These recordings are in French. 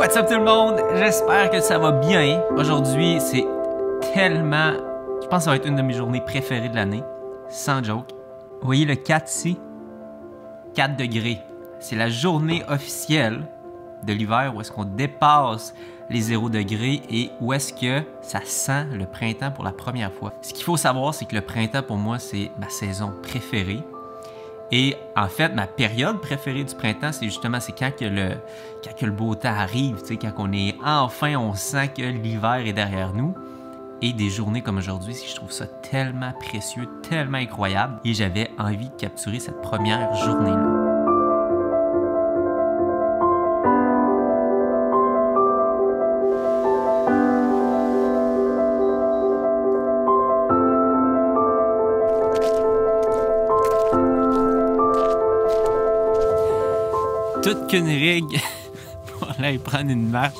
What's up tout le monde? J'espère que ça va bien. Aujourd'hui, c'est tellement... Je pense que ça va être une de mes journées préférées de l'année. Sans joke. Vous voyez le 4 ici? 4 degrés. C'est la journée officielle de l'hiver où est-ce qu'on dépasse les 0 degrés et où est-ce que ça sent le printemps pour la première fois. Ce qu'il faut savoir, c'est que le printemps, pour moi, c'est ma saison préférée. Et en fait, ma période préférée du printemps, c'est justement quand le beau temps arrive, quand on sent que l'hiver est derrière nous. Et des journées comme aujourd'hui, je trouve ça tellement précieux, tellement incroyable. Et j'avais envie de capturer cette première journée-là. Toute qu'une règle pour aller prendre une marche.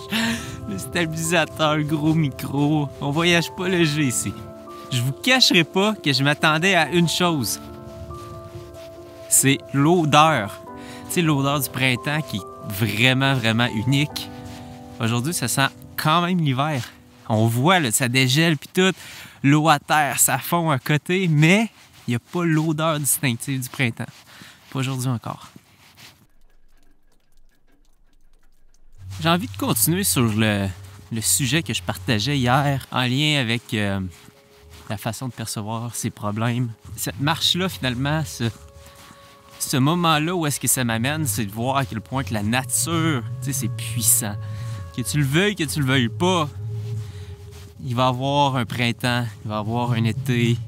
Le stabilisateur, le gros micro. On voyage pas léger ici. Je vous cacherai pas que je m'attendais à une chose. C'est l'odeur. Tu sais, l'odeur du printemps qui est vraiment, vraiment unique. Aujourd'hui, ça sent quand même l'hiver. On voit, là, ça dégèle puis tout. L'eau à terre, ça fond à côté, mais il n'y a pas l'odeur distinctive du printemps. Pas aujourd'hui encore. J'ai envie de continuer sur le sujet que je partageais hier en lien avec la façon de percevoir ses problèmes. Cette marche-là, finalement, ce moment-là où est-ce que ça m'amène, c'est de voir à quel point que la nature, tu sais, c'est puissant. Que tu le veuilles pas, il va y avoir un printemps, il va y avoir un été,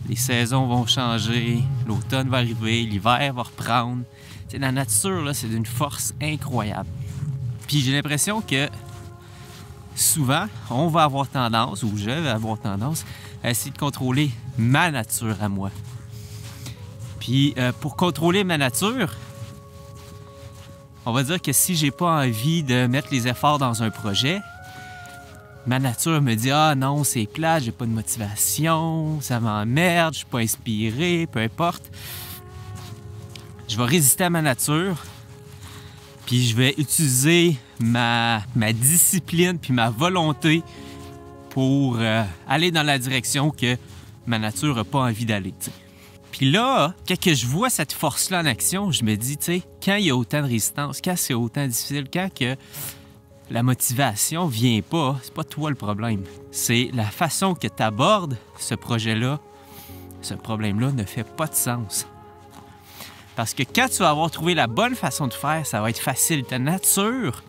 les saisons vont changer, l'automne va arriver, l'hiver va reprendre. Tu sais, la nature, là, c'est d'une force incroyable. Puis j'ai l'impression que souvent, on va avoir tendance, ou je vais avoir tendance, à essayer de contrôler ma nature à moi. Puis pour contrôler ma nature, on va dire que si j'ai pas envie de mettre les efforts dans un projet, ma nature me dit « Ah non, c'est plate, j'ai pas de motivation, ça m'emmerde, je suis pas inspiré, peu importe. » Je vais résister à ma nature. Puis je vais utiliser ma discipline puis ma volonté pour aller dans la direction que ma nature n'a pas envie d'aller. Puis là, quand je vois cette force-là en action, je me dis, tu sais, quand il y a autant de résistance, quand c'est autant difficile, quand que la motivation vient pas, c'est pas toi le problème. C'est la façon que tu abordes ce projet-là, ce problème-là ne fait pas de sens. Parce que quand tu vas avoir trouvé la bonne façon de faire, ça va être facile. Ta nature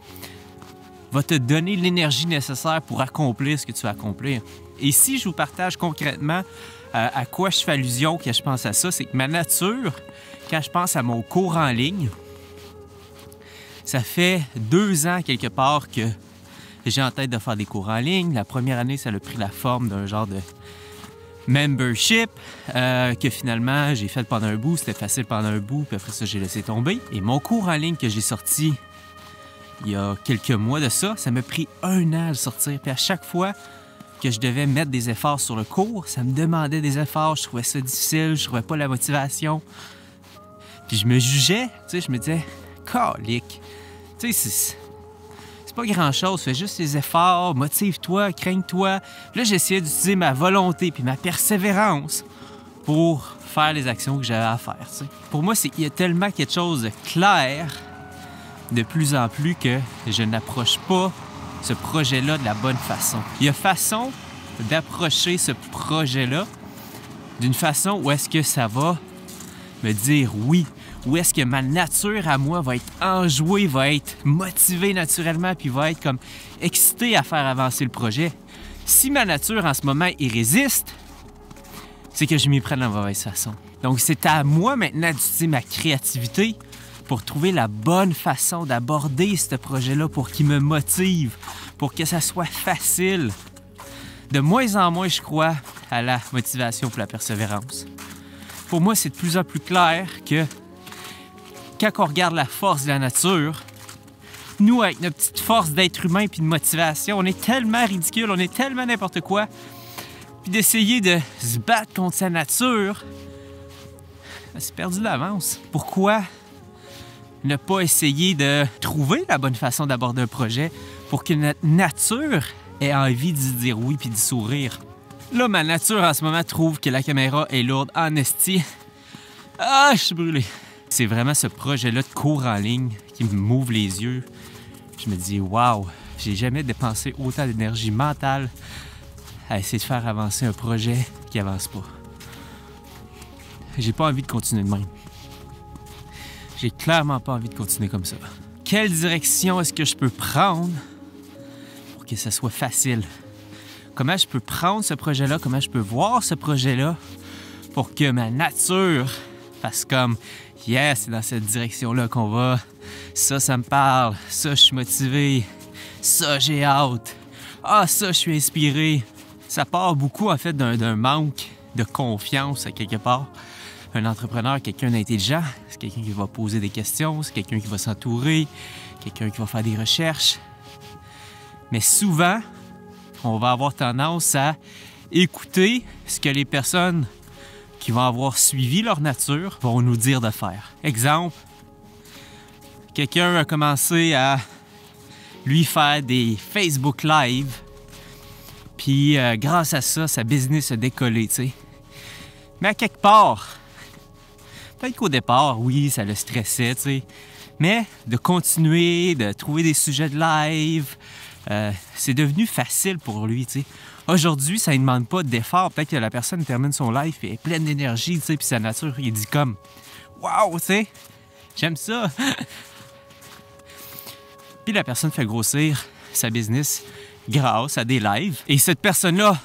va te donner l'énergie nécessaire pour accomplir ce que tu vas accomplir. Et si je vous partage concrètement à quoi je fais allusion quand je pense à ça, c'est que ma nature, quand je pense à mon cours en ligne, ça fait 2 ans quelque part que j'ai en tête de faire des cours en ligne. La première année, ça a pris la forme d'un genre de membership que finalement j'ai fait pendant un bout, c'était facile pendant un bout, puis après ça j'ai laissé tomber. Et mon cours en ligne que j'ai sorti il y a quelques mois de ça, ça m'a pris 1 an à le sortir. Puis à chaque fois que je devais mettre des efforts sur le cours, ça me demandait des efforts, je trouvais ça difficile, je trouvais pas la motivation. Puis je me jugeais, tu sais, je me disais, calique, tu sais, c'est pas grand-chose, fais juste les efforts, motive-toi, craigne-toi. Là, j'essayais d'utiliser ma volonté puis ma persévérance pour faire les actions que j'avais à faire. T'sais. Pour moi, il y a tellement quelque chose de clair de plus en plus que je n'approche pas ce projet-là de la bonne façon. Il y a façon d'approcher ce projet-là d'une façon où est-ce que ça va me dire oui. Où est-ce que ma nature à moi va être enjouée, va être motivée naturellement, puis va être comme excitée à faire avancer le projet. Si ma nature en ce moment y résiste, c'est que je m'y prends de la mauvaise façon. Donc c'est à moi maintenant d'utiliser ma créativité pour trouver la bonne façon d'aborder ce projet-là pour qu'il me motive, pour que ça soit facile. De moins en moins, je crois à la motivation pour la persévérance. Pour moi, c'est de plus en plus clair que quand on regarde la force de la nature, nous, avec notre petite force d'être humain puis de motivation, on est tellement ridicule, on est tellement n'importe quoi. Puis d'essayer de se battre contre sa nature, c'est perdu d'avance. Pourquoi ne pas essayer de trouver la bonne façon d'aborder un projet pour que notre nature ait envie d'y dire oui puis d'y sourire. Là, ma nature en ce moment trouve que la caméra est lourde en esti. Ah, je suis brûlé. C'est vraiment ce projet-là de cours en ligne qui m'ouvre les yeux. Je me dis, waouh, j'ai jamais dépensé autant d'énergie mentale à essayer de faire avancer un projet qui avance pas. J'ai pas envie de continuer de même. J'ai clairement pas envie de continuer comme ça. Quelle direction est-ce que je peux prendre pour que ça soit facile? Comment je peux prendre ce projet-là? Comment je peux voir ce projet-là pour que ma nature fasse comme « Yes, c'est dans cette direction-là qu'on va. Ça me parle. Ça, je suis motivé. Ça, j'ai hâte. Ah, ça, je suis inspiré. » Ça part beaucoup, en fait, d'un manque de confiance à quelque part. Un entrepreneur, quelqu'un d'intelligent, c'est quelqu'un qui va poser des questions, c'est quelqu'un qui va s'entourer, quelqu'un qui va faire des recherches. Mais souvent, on va avoir tendance à écouter ce que les personnes qui vont avoir suivi leur nature vont nous dire de faire. Exemple, quelqu'un a commencé à lui faire des Facebook Live, puis grâce à ça, sa business a décollé, tu sais. Mais à quelque part, peut-être qu'au départ, oui, ça le stressait, tu sais, mais de continuer, de trouver des sujets de live, c'est devenu facile pour lui, tu sais. Aujourd'hui, ça ne demande pas d'effort. Peut-être que la personne termine son live et est pleine d'énergie, tu sais, puis sa nature, il dit comme « Wow, tu sais, j'aime ça! » Puis la personne fait grossir sa business grâce à des lives. Et cette personne-là,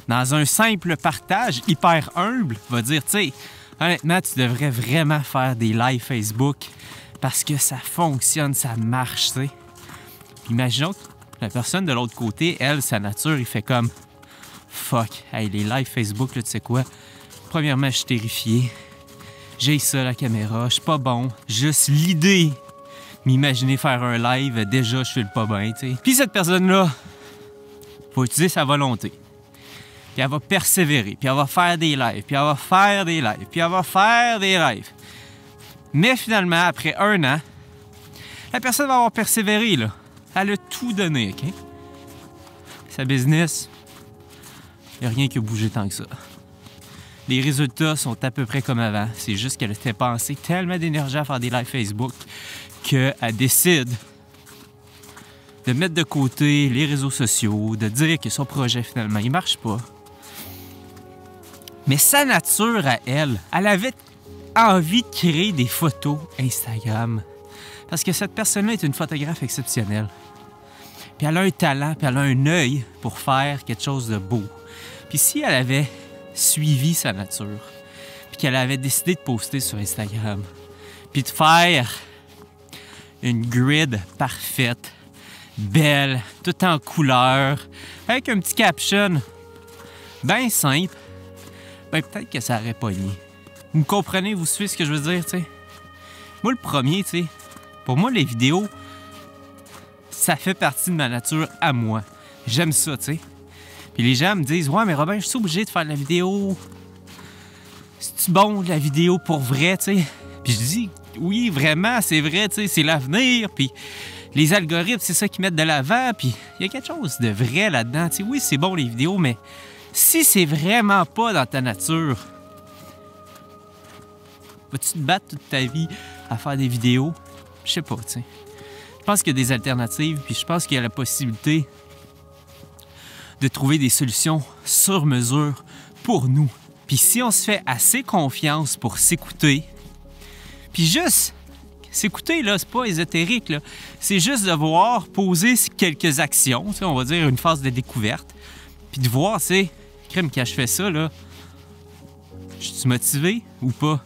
dans un simple partage hyper humble, va dire « Tu sais, honnêtement, tu devrais vraiment faire des lives Facebook parce que ça fonctionne, ça marche, tu sais. » Imaginons que la personne de l'autre côté, elle, sa nature, il fait comme « Fuck, hey, les lives Facebook, là, tu sais quoi? Premièrement, je suis terrifié. J'ai ça, la caméra, je suis pas bon. Juste l'idée, m'imaginer faire un live, déjà, je fais le pas bien, tu sais. » Puis cette personne-là va utiliser sa volonté. Puis elle va persévérer, puis elle va faire des lives, puis elle va faire des lives, puis elle va faire des lives. Mais finalement, après 1 an, la personne va avoir persévéré, là. Elle a tout donné, OK? Sa business, il n'y a rien qui a bougé tant que ça. Les résultats sont à peu près comme avant. C'est juste qu'elle a dépensé tellement d'énergie à faire des lives Facebook qu'elle décide de mettre de côté les réseaux sociaux, de dire que son projet, finalement, il marche pas. Mais sa nature à elle, elle avait envie de créer des photos Instagram. Parce que cette personne-là est une photographe exceptionnelle. Puis elle a un talent, puis elle a un œil pour faire quelque chose de beau. Puis si elle avait suivi sa nature, puis qu'elle avait décidé de poster sur Instagram, puis de faire une grid parfaite, belle, tout en couleur, avec un petit caption bien simple, ben peut-être que ça aurait pogné. Vous me comprenez, vous suivez ce que je veux dire, tu sais? Moi, le premier, tu sais, pour moi, les vidéos, ça fait partie de ma nature à moi. J'aime ça, tu sais. Puis les gens me disent « Ouais, mais Robin, je suis obligé de faire de la vidéo. C'est-tu bon, de la vidéo pour vrai, tu sais? » Puis je dis « Oui, vraiment, c'est vrai, tu sais, c'est l'avenir. Puis les algorithmes, c'est ça qu'ils mettent de l'avant. Puis il y a quelque chose de vrai là-dedans. Tu sais, oui, c'est bon, les vidéos, mais si c'est vraiment pas dans ta nature, vas-tu te battre toute ta vie à faire des vidéos? Je sais pas, tu sais. Je pense qu'il y a des alternatives, puis je pense qu'il y a la possibilité de trouver des solutions sur mesure pour nous. Puis si on se fait assez confiance pour s'écouter, puis juste s'écouter, là, c'est pas ésotérique, là. C'est juste de voir poser quelques actions, tu sais, on va dire une phase de découverte, puis de voir, tu sais, crème, quand je fais ça, là, je suis motivé ou pas?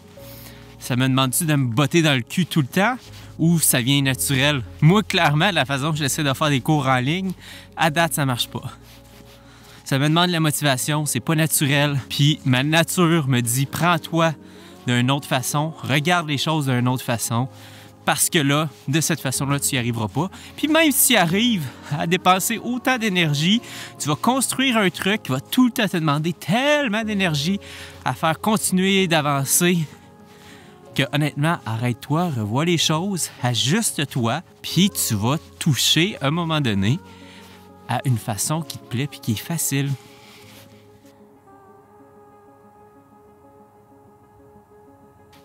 Ça me demande-tu de me botter dans le cul tout le temps ou ça vient naturel? Moi, clairement, la façon que j'essaie de faire des cours en ligne, à date, ça marche pas. Ça me demande de la motivation, c'est pas naturel. Puis ma nature me dit, prends-toi d'une autre façon, regarde les choses d'une autre façon, parce que là, de cette façon-là, tu n'y arriveras pas. Puis même si tu arrives à dépenser autant d'énergie, tu vas construire un truc qui va tout le temps te demander tellement d'énergie à faire continuer d'avancer. que honnêtement, arrête-toi, revois les choses, ajuste-toi, puis tu vas toucher à un moment donné à une façon qui te plaît puis qui est facile.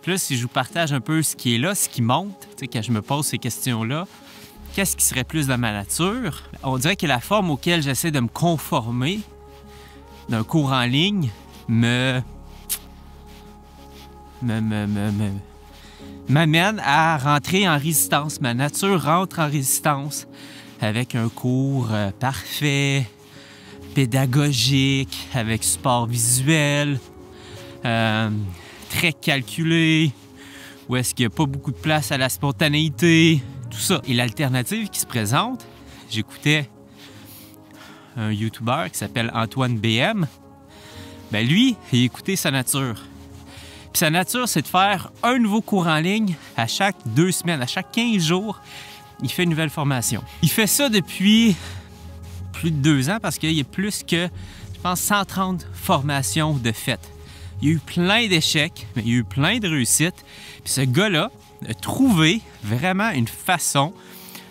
Puis là, si je vous partage un peu ce qui est là, ce qui monte, tu sais, quand je me pose ces questions-là, qu'est-ce qui serait plus dans ma nature? On dirait que la forme auquel j'essaie de me conformer d'un cours en ligne m'amène à rentrer en résistance. Ma nature rentre en résistance avec un cours parfait, pédagogique, avec support visuel, très calculé, où est-ce qu'il n'y a pas beaucoup de place à la spontanéité, tout ça. Et l'alternative qui se présente, j'écoutais un YouTuber qui s'appelle Antoine BM, ben lui, il écoutait sa nature. Puis sa nature, c'est de faire un nouveau cours en ligne à chaque 2 semaines, à chaque 15 jours, il fait une nouvelle formation. Il fait ça depuis plus de 2 ans parce qu'il y a plus que, je pense, 130 formations de faites. Il y a eu plein d'échecs, mais il y a eu plein de réussites. Puis ce gars-là a trouvé vraiment une façon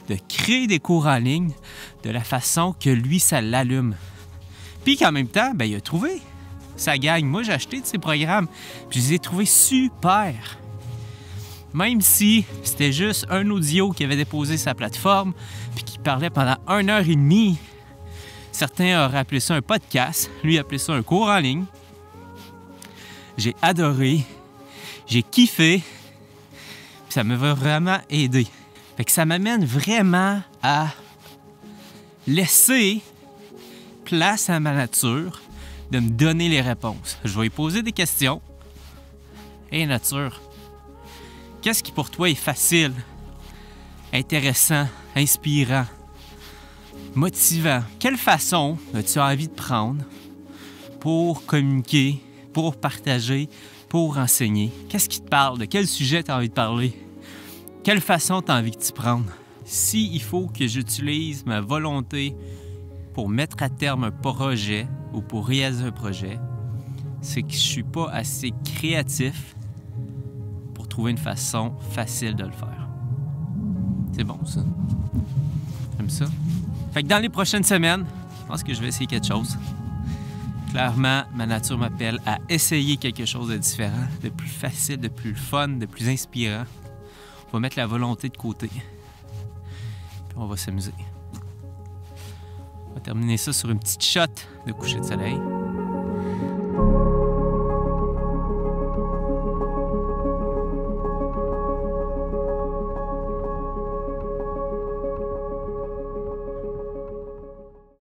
de créer des cours en ligne de la façon que lui, ça l'allume. Puis qu'en même temps, ben, il a trouvé sa gang. Moi, j'ai acheté de ses programmes, puis je les ai trouvés super. Même si c'était juste un audio qui avait déposé sa plateforme, puis qui parlait pendant 1h30, certains auraient appelé ça un podcast, lui appelait ça un cours en ligne. J'ai adoré, j'ai kiffé, puis ça m'a vraiment aidé. Fait que ça m'amène vraiment à laisser place à ma nature de me donner les réponses. Je vais lui poser des questions. Hey nature, qu'est-ce qui pour toi est facile, intéressant, inspirant, motivant? Quelle façon as-tu envie de prendre pour communiquer, pour partager, pour enseigner? Qu'est-ce qui te parle? De quel sujet tu as envie de parler? Quelle façon tu as envie de t'y prendre? Si il faut que j'utilise ma volonté pour mettre à terme un projet ou pour réaliser un projet, c'est que je suis pas assez créatif pour trouver une façon facile de le faire. C'est bon, ça. J'aime ça. Fait que dans les prochaines semaines, je pense que je vais essayer quelque chose. Clairement, ma nature m'appelle à essayer quelque chose de différent, de plus facile, de plus fun, de plus inspirant. On va mettre la volonté de côté. Puis on va s'amuser. On va terminer ça sur une petite shot de coucher de soleil.